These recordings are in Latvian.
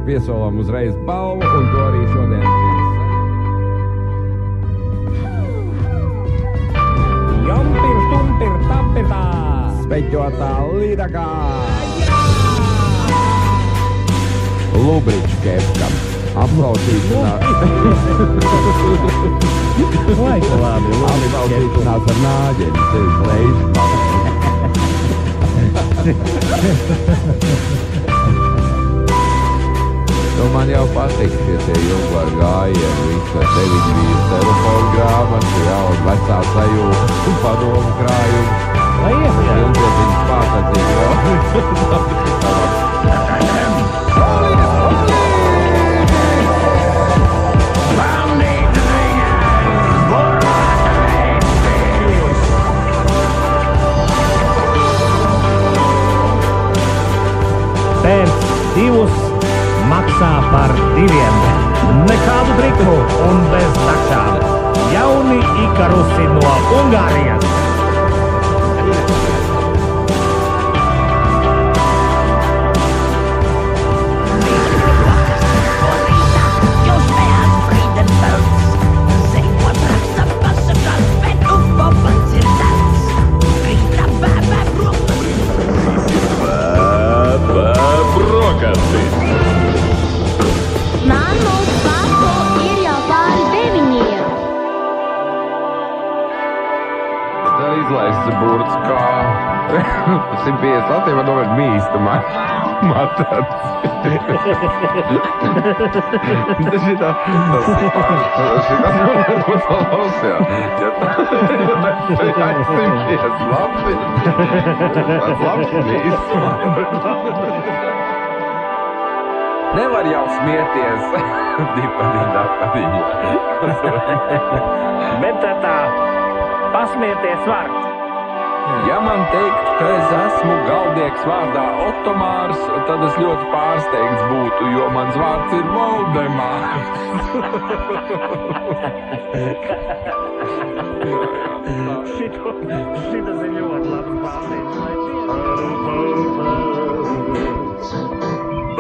piesolam uzreiz balvu, un to arī šodien Jompir, tumpir, tampirtā! speķotā līdakā! Lubriču kepkam. Aplausīšanā. Laika labi, Aplausīšanās ar nāģeni. Tevis reizi Nu, man jau patīk šie ilgvar gājieni, visi ar tevi bija telefonu grāmatu, jā, un vecā sajūta, un padomu krājumi. Lai iet, jā. Ilgetiņas pārtacīgi vēl. Pēc divus maksā par diviem. Nekādu triku un bez takšām. Jauni Ikarusi no Ungārijas. Mammu, papu, ir jau pāri 9. Tā izlaists burts kā 150 latiem, man domāju, mīstamā matats. Tas šitā būt labs, jā. Ja tā 150 labi, tas labs mīstamā. Nevar jau smieties. Dipadiņā. Bet tā pasmieties var. Ja man teikt, ka es esmu galdnieks vārdā Otomārs, tad es ļoti pārsteigts būtu, jo mans vārds ir Voldemārs. Šitas ir ļoti labs pārsteigts.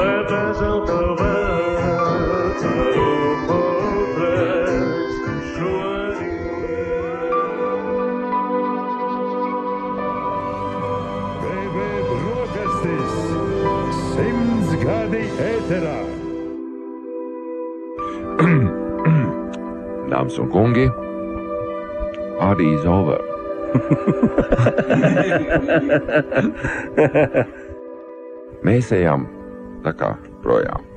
Bet es jau tev vērts, brokastis 100 gadi ēterā. Dāmas un kungi, party's over. Mēs ejam tā kā projām.